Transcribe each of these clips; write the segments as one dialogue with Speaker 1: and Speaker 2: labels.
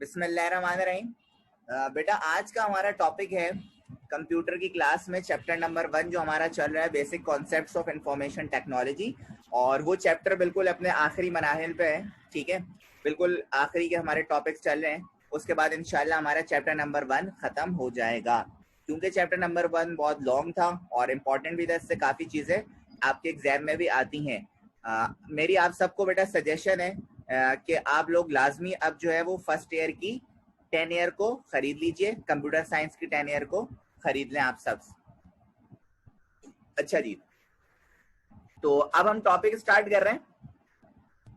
Speaker 1: बिस्मिल्लाहिर्रहमानिर्रहीम। बेटा आज का हमारा टॉपिक है कंप्यूटर की क्लास में चैप्टर नंबर 1 जो हमारा चल रहा है basic concepts of information technology. और वो चैप्टर बिल्कुल अपने आखिरी मराहिल पे है। ठीक है, बिल्कुल आखिरी के हमारे टॉपिक्स चल रहे हैं। उसके बाद इंशाल्लाह हमारा चैप्टर नंबर 1 खत्म हो जाएगा। क्योंकि चैप्टर नंबर 1 बहुत लॉन्ग था और इम्पोर्टेंट भी था, इससे काफ़ी चीज़ें आपके एग्जाम में भी आती हैं। मेरी आप सबको बेटा सजेशन है कि आप लोग लाजमी अब जो है वो फर्स्ट ईयर की 10 ईयर को खरीद लीजिए, कंप्यूटर साइंस की 10 ईयर को खरीद लें आप सब। अच्छा जी, तो अब हम टॉपिक स्टार्ट कर रहे हैं।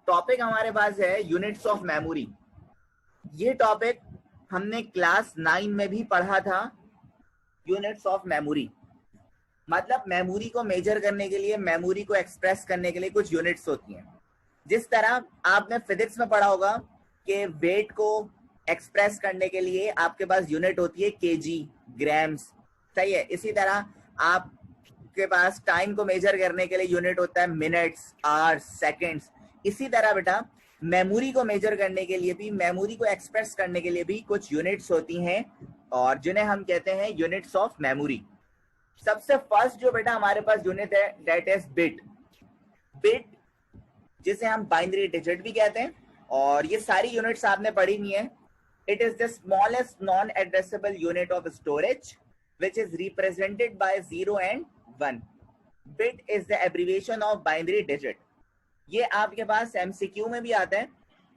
Speaker 1: टॉपिक हमारे पास है यूनिट्स ऑफ मेमोरी। ये टॉपिक हमने क्लास 9 में भी पढ़ा था। यूनिट्स ऑफ मेमोरी मतलब मेमोरी को मेजर करने के लिए, मेमोरी को एक्सप्रेस करने के लिए कुछ यूनिट्स होती हैं। जिस तरह आपने फिजिक्स में पढ़ा होगा कि वेट को एक्सप्रेस करने के लिए आपके पास यूनिट होती है केजी, ग्राम्स, सही है। इसी तरह आपके पास टाइम को मेजर करने के लिए यूनिट होता है मिनट्स, आवर्स, सेकंड्स। इसी तरह बेटा मेमोरी को मेजर करने के लिए भी, मेमोरी को एक्सप्रेस करने के लिए भी कुछ यूनिट्स होती हैं और जिन्हें हम कहते हैं यूनिट्स ऑफ मेमोरी। सबसे फर्स्ट जो बेटा हमारे पास यूनिट है दैट इज बिट। बिट जिसे हम बाइनरी डिजिट भी कहते हैं, और ये सारी यूनिट्स आपने पढ़ी नहीं है। It is the smallest non addressable unit of storage which is represented by 0 and 1। Bit is the abbreviation of binary digit. ये आपके पास एमसीक्यू में भी आता है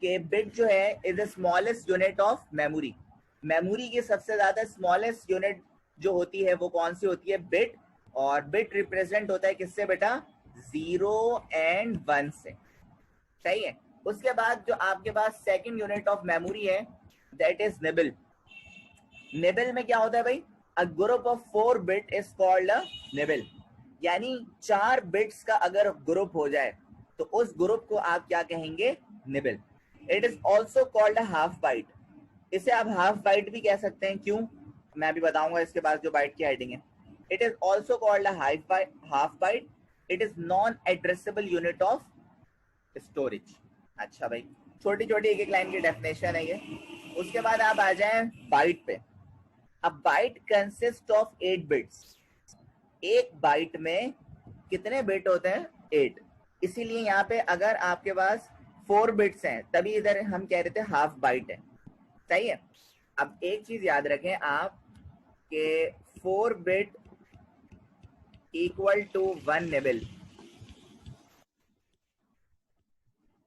Speaker 1: कि बिट जो है is the smallest unit of memory. Memory की सबसे ज्यादा स्मॉलेस्ट यूनिट जो होती है वो कौन सी होती है? बिट। और बिट रिप्रेजेंट होता है किससे बेटा? 0 and 1 से, सही है। उसके बाद जो आपके पास सेकंड यूनिट ऑफ मेमोरी है दैट इज निबल। निबल में क्या होता है भाई? A group of 4 bit is called a nibble. यानी 4 बिट्स का अगर ग्रुप हो जाए तो उस ग्रुप को आप क्या कहेंगे? Nibble. It is also called a half byte. इसे आप हाफ बाइट भी कह सकते हैं। क्यों? मैं अभी बताऊंगा इसके बाद जो बाइट की हेडिंग है। It is also called a half byte. It is non addressable unit of storage. अच्छा भाई, छोटी छोटी एक एक लाइन की डेफिनेशन है ये। उसके बाद आप आ जाएं बाइट पे। अब बाइट कंसिस्ट ऑफ 8 बिट्स। एक बाइट में कितने बिट होते हैं? 8। इसीलिए यहाँ पे अगर आपके पास 4 बिट्स हैं तभी इधर हम कह रहे थे हाफ बाइट है, सही है। अब एक चीज याद रखें आप कि 4 बिट इक्वल टू 1 निबल।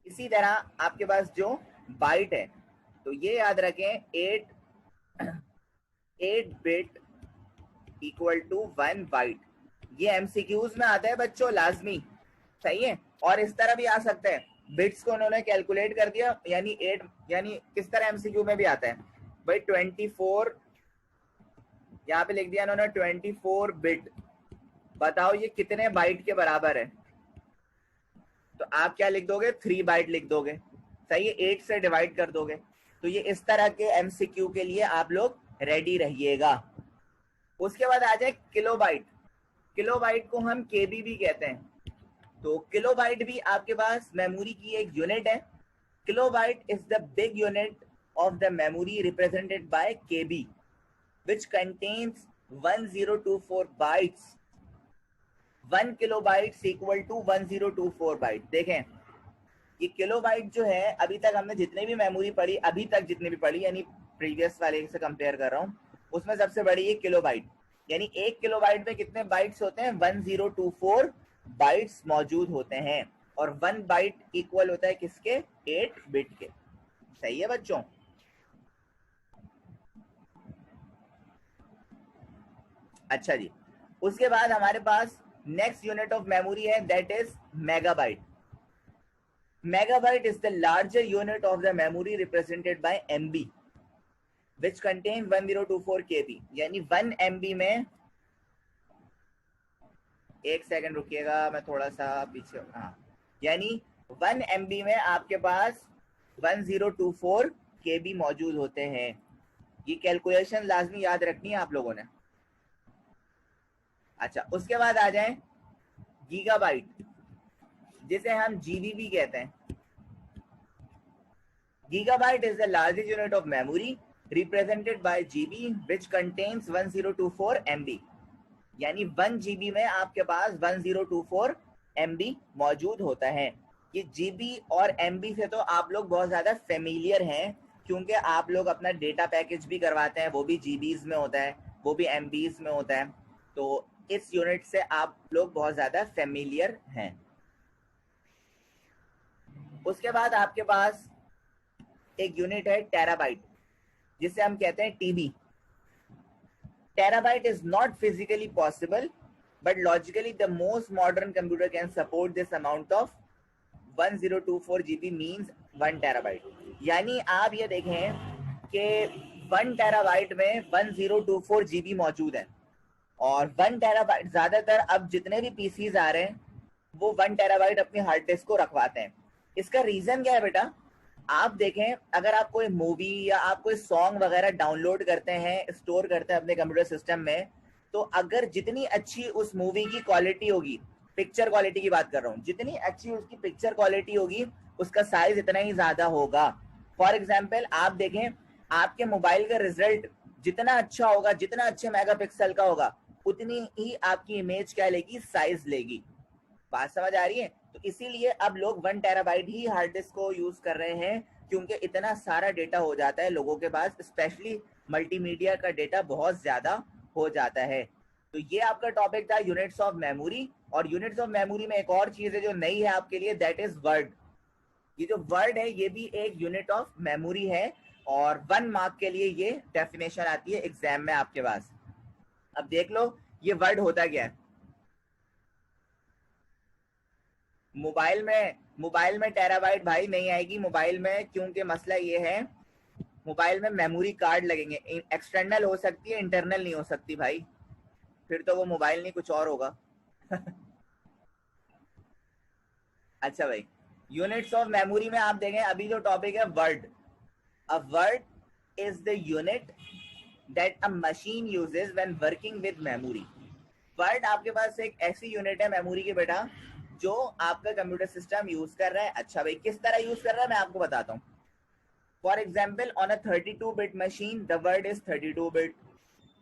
Speaker 1: इसी तरह आपके पास जो बाइट है तो ये याद रखें 8 बिट इक्वल टू 1 बाइट। ये एमसीक्यूज में आता है बच्चों, लाजमी, सही है। और इस तरह भी आ सकता है, बिट्स को उन्होंने कैलकुलेट कर दिया यानी 8, यानी किस तरह एमसीक्यू में भी आता है भाई 24, यहाँ पे लिख दिया उन्होंने 24 बिट। बताओ ये कितने बाइट के बराबर है? तो आप क्या लिख दोगे? 3 बाइट लिख दोगे, सही है। 8 से डिवाइड कर दोगे। तो ये इस तरह के एमसीक्यू के लिए आप लोग रेडी रहिएगा। उसके बाद आ जाए किलोबाइट। किलोबाइट को हम केबी भी कहते हैं। तो किलोबाइट भी आपके पास मेमोरी की एक यूनिट है। Kilobyte is the big unit of the memory represented by KB which contains 1024 bytes। 1 kilobyte equal to 1024 byte. देखें ये किलोबाइट जो है, अभी तक हमने जितने भी मेमोरी पढ़ी, अभी तक जितनी भी पढ़ी, यानी प्रीवियस वाले से कंपेयर कर रहा हूँ, उसमें सबसे बड़ी है किलोबाइट। यानी 1 किलोबाइट में कितने बाइट्स होते हैं? 1024 बाइट्स मौजूद होते हैं। और 1 बाइट इक्वल होता है किसके? 8 बिट के, सही है बच्चों। अच्छा जी, उसके बाद हमारे पास नेक्स्ट यूनिट ऑफ मेमोरी है that is megabyte. Megabyte is the larger unit of the memory represented bye MB which contain 1024 केबी। यानी 1 एमबी में, एक सेकंड रुकिएगा मैं थोड़ा सा पीछे, हाँ, यानी 1 एमबी में आपके पास 1024 केबी मौजूद होते हैं। ये कैलकुलेशन लाजमी याद रखनी है आप लोगों ने। अच्छा, उसके बाद आ जाए गीगाबाइट, जिसे हम जीबी भी कहते हैं। Gigabyte is the largest unit of memory represented by GB which contains 1024 MB. यानी 1 GB में आपके पास 1024 MB मौजूद होता है। ये GB और MB से तो आप लोग बहुत ज़्यादा फेमिलियर हैं, क्योंकि आप लोग अपना डेटा पैकेज भी करवाते हैं, वो भी GBs में होता है, वो भी MBs में होता है, तो इस यूनिट से आप लोग बहुत ज़्यादा फेमिलियर हैं। उसके बाद आपके पास एक यूनिट है टेराबाइट, जिसे हम कहते हैं TB। Terabyte is not physically possible, but logically the most modern computer can support this amount of 1024 GB means 1 terabyte। यानी आप ये देखें कि 1 terabyte में 1024 GB मौजूद है, और 1 terabyte ज़्यादातर अब जितने भी PCs आ रहे हैं वो 1 terabyte अपनी हार्ड डिस्क को रखवाते हैं। इसका रीज़न क्या है बेटा? आप देखें, अगर आप कोई मूवी या आप कोई सॉन्ग वगैरह डाउनलोड करते हैं, स्टोर करते हैं अपने कंप्यूटर सिस्टम में, तो अगर जितनी अच्छी उस मूवी की क्वालिटी होगी, पिक्चर क्वालिटी की बात कर रहा हूँ, जितनी अच्छी उसकी पिक्चर क्वालिटी होगी उसका साइज इतना ही ज्यादा होगा। फॉर एग्जाम्पल आप देखें, आपके मोबाइल का रिजल्ट जितना अच्छा होगा, जितना अच्छे मेगापिक्सल का होगा, उतनी ही आपकी इमेज क्या लेगी, साइज लेगी। बात समझ आ रही है? तो इसीलिए अब लोग 1 टेराबाइट ही हार्ड डिस्क को यूज कर रहे हैं, क्योंकि इतना सारा डेटा हो जाता है लोगों के पास, स्पेशली मल्टीमीडिया का डेटा बहुत ज्यादा हो जाता है। तो ये आपका टॉपिक था यूनिट्स ऑफ मेमोरी। और यूनिट्स ऑफ मेमोरी में एक और चीज है जो नई है आपके लिए, दैट इज वर्ड। ये जो वर्ड है ये भी एक यूनिट ऑफ मेमोरी है, और 1 मार्क के लिए ये डेफिनेशन आती है एग्जाम में आपके पास। अब देख लो ये वर्ड होता क्या है। मोबाइल में टेराबाइट भाई नहीं आएगी मोबाइल में, क्योंकि मसला ये है मोबाइल में मेमोरी कार्ड लगेंगे। एक्सटर्नल हो सकती है, इंटरनल नहीं हो सकती भाई, फिर तो वो मोबाइल नहीं कुछ और होगा। अच्छा भाई, यूनिट्स ऑफ मेमोरी में आप देखें, अभी जो टॉपिक है word. A word is the unit that a machine uses when working with memory. Word आपके पास एक ऐसी यूनिट है मेमोरी की बेटा, जो आपका कंप्यूटर सिस्टम यूज कर रहा है। अच्छा भाई, किस तरह यूज कर रहा है मैं आपको बताता हूँ। For example, on a 32-bit machine the word is 32-bit,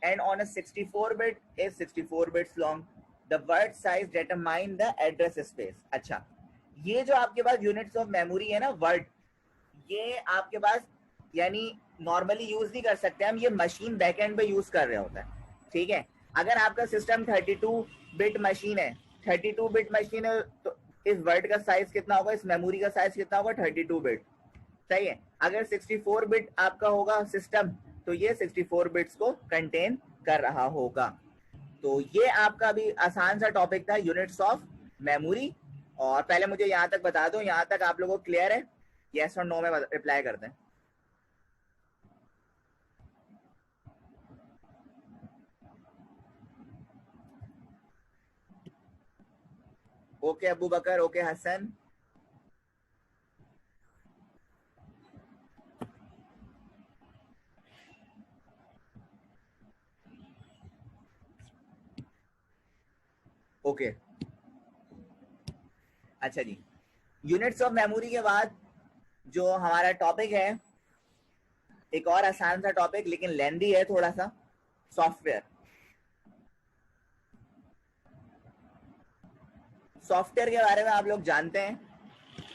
Speaker 1: and on a 64-bit is 64 bits long. The word size determine the address space. अच्छा, ये जो आपके पास यूनिट्स ऑफ मेमोरी है ना वर्ड, ये आपके पास यानी नॉर्मली यूज नहीं कर सकते हम, ये मशीन बैकएंड पे यूज कर रहे होता है। ठीक है, अगर आपका सिस्टम 32-bit मशीन है, 32-bit मशीन है, तो इस वर्ड का साइज कितना होगा, इस मेमोरी का साइज कितना होगा, 32-bit। सही है। अगर 64-bit आपका होगा सिस्टम, तो ये 64 बिट्स को कंटेन कर रहा होगा। तो ये आपका भी आसान सा टॉपिक था यूनिट्स ऑफ मेमोरी। और पहले मुझे यहाँ तक बता दो, यहाँ तक आप लोगों को क्लियर है? यस और नो में रिप्लाई करते हैं। ओके अबू बकर, ओके हसन। ओके अच्छा जी, यूनिट्स ऑफ मेमोरी के बाद जो हमारा टॉपिक है, एक और आसान सा टॉपिक लेकिन लेंदी है थोड़ा सा, सॉफ्टवेयर। सॉफ्टवेयर के बारे में आप लोग जानते हैं,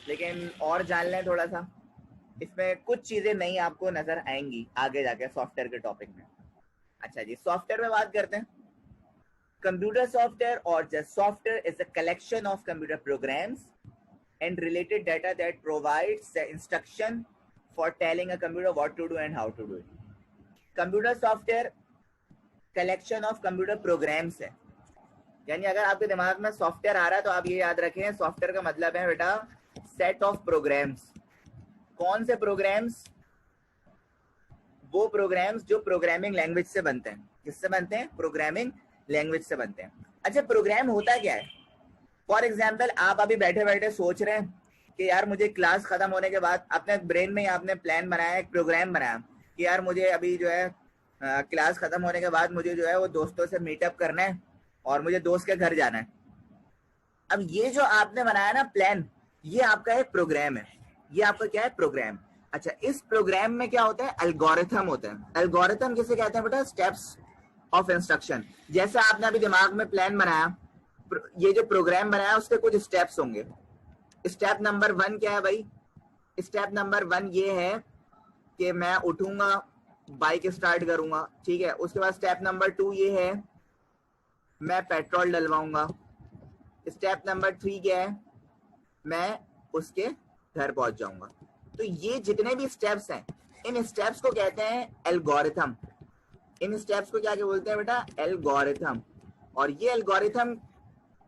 Speaker 1: लेकिन और जान लें थोड़ा सा, इसमें कुछ चीजें नई आपको नजर आएंगी आगे जाके सॉफ्टवेयर के टॉपिक में। अच्छा जी, सॉफ्टवेयर में बात करते हैं। कंप्यूटर सॉफ्टवेयर और just software is a collection of computer programs and related data that provides the instruction for telling a computer what to do and how to do it. Computer software collection of computer programs है। यानी अगर आपके दिमाग में software आ रहा है तो आप ये याद रखें, सॉफ्टवेयर का मतलब है बेटा सेट ऑफ प्रोग्राम्स। कौन से प्रोग्राम्स? वो प्रोग्राम्स जो प्रोग्रामिंग लैंग्वेज से बनते हैं। किससे बनते हैं? प्रोग्रामिंग लैंग्वेज से बनते हैं। अच्छा, प्रोग्राम होता क्या है? फॉर एग्जाम्पल, आप अभी बैठे बैठे सोच रहे हैं कि यार मुझे क्लास खत्म होने के बाद, अपने ब्रेन में आपने प्लान बनाया, एक प्रोग्राम बनाया कि यार मुझे अभी जो है क्लास खत्म होने के बाद मुझे जो है वो दोस्तों से मीटअप करना है और मुझे दोस्त के घर जाना है। अब ये जो आपने बनाया ना प्लान, ये आपका एक प्रोग्राम है। ये आपका क्या है? प्रोग्राम। अच्छा, इस प्रोग्राम में क्या होता है, एल्गोरिथम होता है। एल्गोरिथम किसे कहते हैं बेटा, स्टेप्स ऑफ इंस्ट्रक्शन। जैसे आपने अभी दिमाग में प्लान बनाया, ये जो प्रोग्राम बनाया उसके कुछ स्टेप्स होंगे। स्टेप नंबर 1 क्या है भाई, स्टेप नंबर 1 ये है कि मैं उठूंगा, बाइक स्टार्ट करूंगा, ठीक है। उसके बाद स्टेप नंबर 2 ये है मैं पेट्रोल डलवाऊंगा। स्टेप नंबर 3 क्या है, मैं उसके घर पहुंच जाऊंगा। तो ये जितने भी स्टेप्स हैं, इन स्टेप्स को कहते हैं एल्गोरिथम। इन स्टेप्स को क्या बोलते हैं बेटा, एल्गोरिथम। और ये एल्गोरिथम,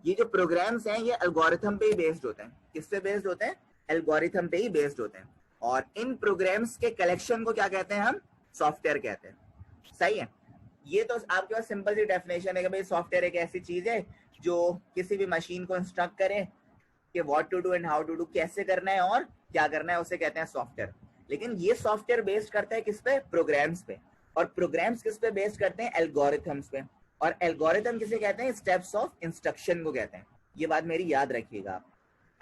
Speaker 1: ये जो प्रोग्राम्स हैं ये एल्गोरिथम पे ही बेस्ड होते हैं। किस पे बेस्ड होते हैं, एल्गोरिथम पे ही बेस्ड होते हैं। और इन प्रोग्राम्स के कलेक्शन को क्या कहते हैं हम, सॉफ्टवेयर कहते हैं। सही है। ये तो आपके पास सिंपल सी डेफिनेशन है कि भाई सॉफ्टवेयर एक ऐसी चीज है जो किसी भी मशीन को इंस्ट्रक्ट करे कि what to do and how to do, कैसे करना है और क्या करना है, उसे कहते हैं सॉफ्टवेयर। लेकिन ये सॉफ्टवेयर बेस्ड करता है किस पे, प्रोग्राम्स पे। और प्रोग्राम्स किस पे बेस्ड करते हैं, एल्गोरिथम्स पे। और एल्गोरिथम किसे कहते हैं, स्टेप्स ऑफ इंस्ट्रक्शन को कहते हैं। ये बात मेरी याद रखिएगा आप।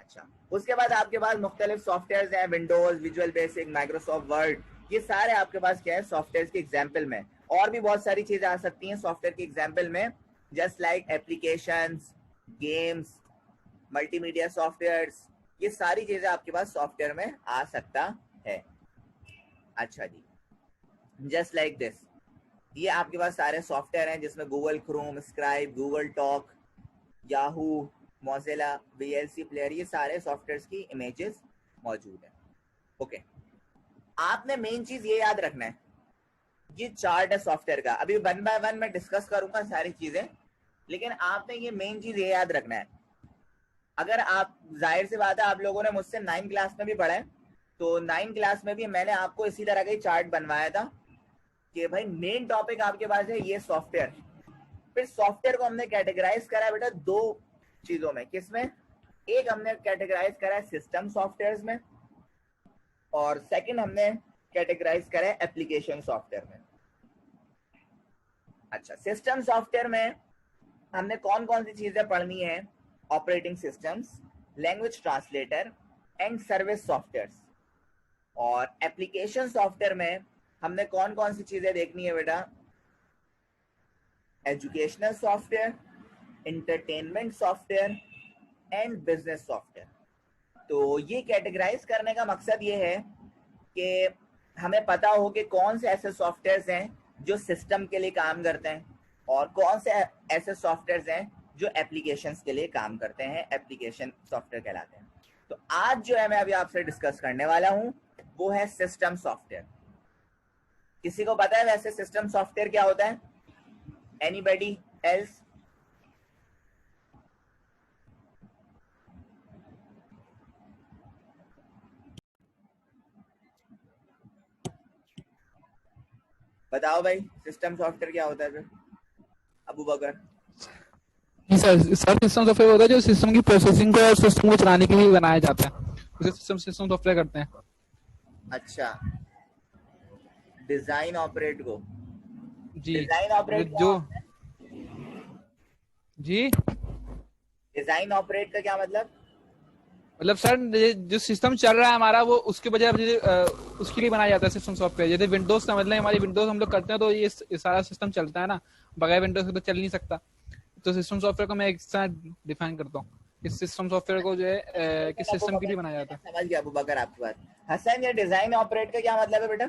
Speaker 1: अच्छा, उसके बाद आपके पास मुख्तलिफ सॉफ्टवेयर हैं, Windows, visual basic, Microsoft word, ये सारे आपके पास क्या है, सॉफ्टवेयर के एग्जाम्पल में। और भी बहुत सारी चीजें आ सकती हैं सॉफ्टवेयर के एग्जाम्पल में, just like applications, games, multimedia softwares, ये सारी चीजें आपके पास सॉफ्टवेयर में आ सकता है। अच्छा जी, जस्ट लाइक दिस, ये आपके पास सारे सॉफ्टवेयर हैं जिसमें Google Chrome, scribe, Google talk, Yahoo, Mozilla, VLC player, ये सारे सॉफ्टवेयर्स की इमेजेस मौजूद हैं। ओके, आपने मेन चीज ये याद रखना है, ये चार्ट है सॉफ्टवेयर का। अभी 1 बाय 1 मैं डिस्कस करूंगा सारी चीजें, लेकिन आपने ये मेन चीज ये याद रखना है। अगर आप, जाहिर सी बात है आप लोगों ने मुझसे 9 क्लास में भी पढ़ा है, तो 9 क्लास में भी मैंने आपको इसी तरह का ही चार्ट बनवाया था कि भाई मेन टॉपिक आपके पास है ये सॉफ्टवेयर। फिर सॉफ्टवेयर को हमने कैटेगराइज करा है बेटा 2 चीजों में। किसमें, एक हमने कैटेगराइज करा है सिस्टम सॉफ्टवेयर में, और सेकंड हमने कैटेगराइज करा है एप्लीकेशन सॉफ्टवेयर में। अच्छा, सिस्टम सॉफ्टवेयर में हमने कौन कौन सी चीजें पढ़नी है, operating systems, language translator and service software. और एप्लीकेशन सॉफ्टवेयर में हमने कौन कौन सी चीजें देखनी है बेटा, educational software, entertainment software and business software. तो ये कैटेगराइज करने का मकसद ये है कि हमें पता हो कि कौन से ऐसे सॉफ्टवेयर्स हैं जो सिस्टम के लिए काम करते हैं और कौन से ऐसे सॉफ्टवेयर्स हैं जो एप्लीकेशंस के लिए काम करते हैं, एप्लीकेशन सॉफ्टवेयर कहलाते हैं। तो आज जो है मैं अभी आपसे डिस्कस करने वाला हूं वो है सिस्टम सॉफ्टवेयर। किसी को पता है वैसे सिस्टम सॉफ्टवेयर क्या होता है, एनीबॉडी एल्स? बताओ भाई, सिस्टम सॉफ्टवेयर क्या होता है फिर, अबू बकर?
Speaker 2: जी सर, सब सिस्टम सॉफ्टवेयर होता है जो सिस्टम की प्रोसेसिंग को और सिस्टम को चलाने के लिए बनाया जाता है, उसे सिस्टम सॉफ्टवेयर करते हैं।
Speaker 1: अच्छा, डिजाइन ऑपरेट को,
Speaker 2: जी,
Speaker 1: डिजाइन ऑपरेट क्या
Speaker 2: जो
Speaker 1: होता है,
Speaker 2: जी
Speaker 1: डिजाइन ऑपरेट का क्या मतलब?
Speaker 2: मतलब सर जो सिस्टम चल रहा है हमारा वो उसके बजाय उसके लिए बनाया जाता है सिस्टम सॉफ्टवेयर। जैसे विंडोज समझ लें, हमारी विंडोज हम लोग करते हैं तो ये सारा सिस्टम चलता है ना, बगैर विंडोज के तो चल नहीं सकता। तो सिस्टम सॉफ्टवेयर को मैं एक साथ डिफाइन करता हूँ, इस सिस्टम सॉफ्टवेयर को जो है किस सिस्टम के लिए बनाया जाता है।
Speaker 1: समझ गया अबू बकर आपकी बात। हसन, ये डिजाइन ऑपरेट का क्या मतलब है बेटा?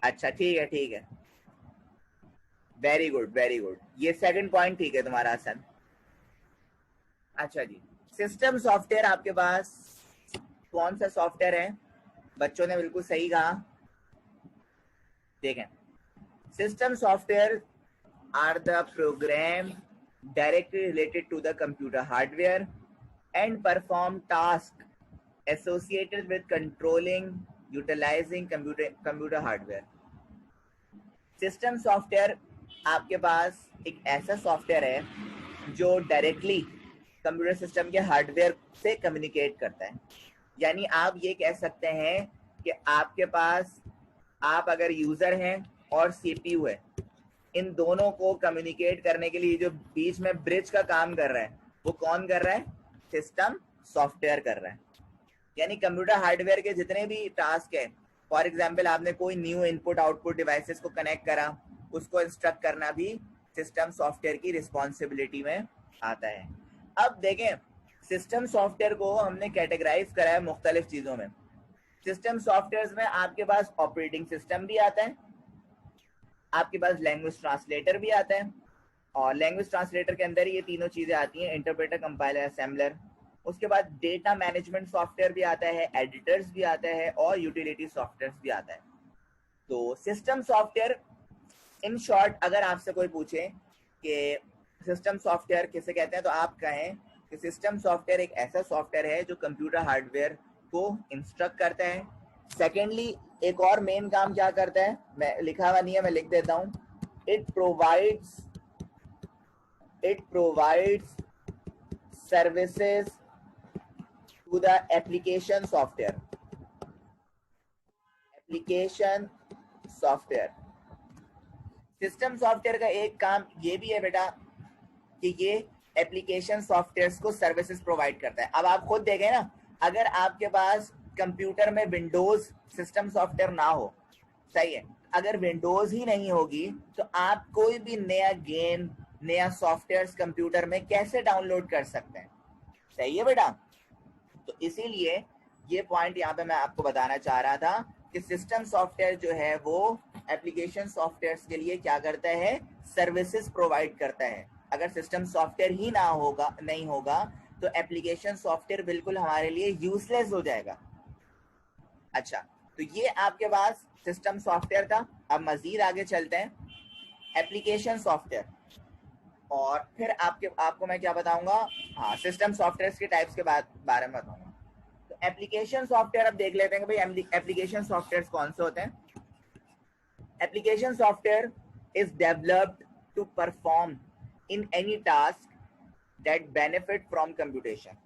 Speaker 1: अच्छा, ठीक है ठीक है, वेरी गुड वेरी गुड, ये सेकंड पॉइंट ठीक है तुम्हारा हसन। अच्छा जी, सिस्टम सॉफ्टवेयर आपके पास कौन सा सॉफ्टवेयर है, बच्चों ने बिल्कुल सही कहा। देखें, system software are the program directly related to the computer hardware and perform tasks associated with controlling, utilizing computer hardware. System software आपके पास एक ऐसा सॉफ्टवेयर है जो डायरेक्टली कंप्यूटर सिस्टम के हार्डवेयर से कम्युनिकेट करता है। यानी आप ये कह सकते हैं कि आपके पास, आप अगर यूजर हैं और सीपीयू है, इन दोनों को कम्युनिकेट करने के लिए जो बीच में ब्रिज का काम कर रहा है वो कौन कर रहा है? सिस्टम सॉफ्टवेयर कर रहा है। यानी कंप्यूटर हार्डवेयर के जितने भी टास्क है, फॉर एग्जाम्पल आपने कोई न्यू इनपुट आउटपुट डिवाइसेस को कनेक्ट करा, उसको इंस्ट्रक्ट करना भी सिस्टम सॉफ्टवेयर की रिस्पॉन्सिबिलिटी में आता है। अब देखें, सिस्टम सॉफ्टवेयर को हमने कैटेगराइज करा है मुख्तलिफ चीजों में। सिस्टम सॉफ्टवेयर में आपके पास ऑपरेटिंग सिस्टम भी आता है, आपके पास लैंग्वेज ट्रांसलेटर भी आता है, और लैंग्वेज ट्रांसलेटर के अंदर ये तीनों चीजें आती हैं, इंटरप्रेटर, कंपाइलर, असेंबलर। उसके बाद डेटा मैनेजमेंट सॉफ्टवेयर भी आता है, एडिटर्स भी आता है, और यूटिलिटी सॉफ्टवेयर भी आता है। तो सिस्टम सॉफ्टवेयर इन शॉर्ट, अगर आपसे कोई पूछे कि सिस्टम सॉफ्टवेयर किसे कहते हैं, तो आप कहें कि सिस्टम सॉफ्टवेयर एक ऐसा सॉफ्टवेयर है जो कंप्यूटर हार्डवेयर को इंस्ट्रक्ट करता है। सेकेंडली, एक और मेन काम क्या करता है, मैं लिखा हुआ नहीं है, मैं लिख देता हूं, it provides services to the application software. System software का एक काम ये भी है बेटा कि ये एप्लीकेशन सॉफ्टवेयर को सर्विसेज प्रोवाइड करता है। अब आप खुद देखें ना, अगर आपके पास कंप्यूटर में विंडोज सिस्टम सॉफ्टवेयर ना हो, सही है, अगर विंडोज ही नहीं होगी तो आप कोई भी नया गेम, नया सॉफ्टवेयर कंप्यूटर में कैसे डाउनलोड कर सकते हैं? सही है बेटा। तो इसीलिए ये पॉइंट यहाँ पे मैं आपको बताना चाह रहा था कि सिस्टम सॉफ्टवेयर जो है वो एप्लीकेशन सॉफ्टवेयर के लिए क्या करता है? सर्विसेज प्रोवाइड करता है। अगर सिस्टम सॉफ्टवेयर ही नहीं होगा तो एप्लीकेशन सॉफ्टवेयर बिल्कुल हमारे लिए यूजलेस हो जाएगा। अच्छा, तो ये आपके पास सिस्टम सॉफ्टवेयर था। अब मजीद आगे चलते हैं, एप्लीकेशन सॉफ्टवेयर, और फिर आपको मैं क्या बताऊंगा, हाँ, सिस्टम सॉफ्टवेयर के टाइप्स के बारे में बताऊंगा। तो एप्लीकेशन सॉफ्टवेयर अब देख लेते हैं कि भाई एप्लीकेशन सॉफ्टवेयर कौन से होते हैं। Application software is developed to perform in any task that benefit from computation.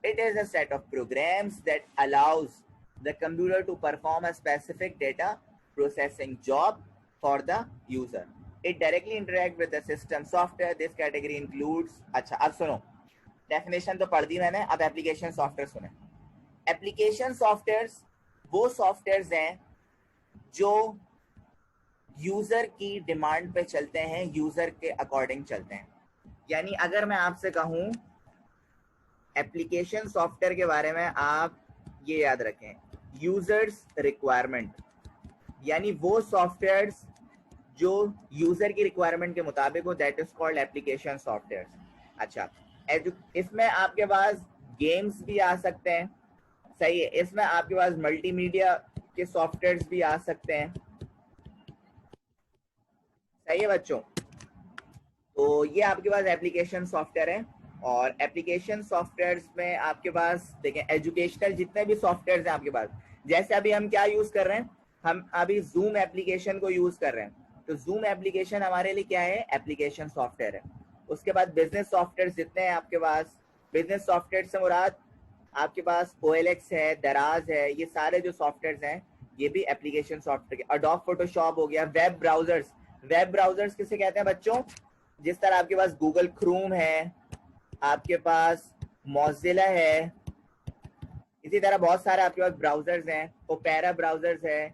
Speaker 1: It is a set of programs that allows the computer to perform a specific data processing job for the user. It directly interacts with the system software. This category includes, अच्छा अब सुनो, definition तो पढ़ दी मैंने, अब application software सुने। Application softwares वो softwares हैं जो यूजर की डिमांड पे चलते हैं, यूजर के अकॉर्डिंग चलते हैं। यानी अगर मैं आपसे कहूं एप्लीकेशन सॉफ्टवेयर के बारे में, आप ये याद रखें, यूजर्स रिक्वायरमेंट, यानी वो सॉफ्टवेयर्स जो यूजर की रिक्वायरमेंट के मुताबिक हो, that is called application software. अच्छा, इसमें आपके पास गेम्स भी आ सकते हैं, सही है, इसमें आपके पास मल्टीमीडिया के सॉफ्टवेयर्स भी आ सकते हैं, सही है बच्चों। तो ये आपके पास एप्लीकेशन सॉफ्टवेयर है। और एप्लीकेशन सॉफ्टवेयर्स में आपके पास देखें, एजुकेशनल जितने भी सॉफ्टवेयर्स हैं आपके पास, जैसे अभी हम क्या यूज कर रहे हैं, हम अभी जूम एप्लीकेशन को यूज कर रहे हैं, तो जूम एप्लीकेशन हमारे लिए क्या है? एप्लीकेशन सॉफ्टवेयर है। उसके बाद बिजनेस सॉफ्टवेयर जितने हैं आपके पास, बिजनेस सॉफ्टवेयर से मुराद आपके पास OLX है, दराज है, ये सारे जो सॉफ्टवेयर हैं ये भी एप्लीकेशन सॉफ्टवेयर। अडोब फोटोशॉप हो गया, वेब ब्राउजर्स किसे कहते हैं बच्चों? जिस तरह आपके पास गूगल क्रोम है, आपके पास मोज़िला है, इसी तरह बहुत सारे आपके पास ब्राउजर्स हैं, ओपेरा ब्राउजर्स है।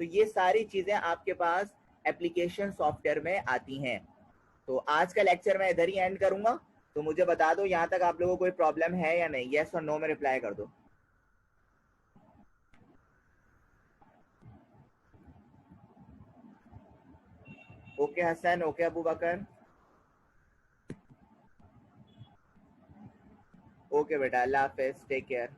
Speaker 1: तो ये सारी चीजें आपके पास एप्लीकेशन सॉफ्टवेयर में आती हैं। तो आज का लेक्चर मैं इधर ही एंड करूंगा। तो मुझे बता दो यहाँ तक आप लोगों को कोई प्रॉब्लम है या नहीं, यस और नो में रिप्लाई कर दो। ओके हसन, ओके अबू बकर, ओके बेटा, अल्लाह हाफिज, टेक केयर।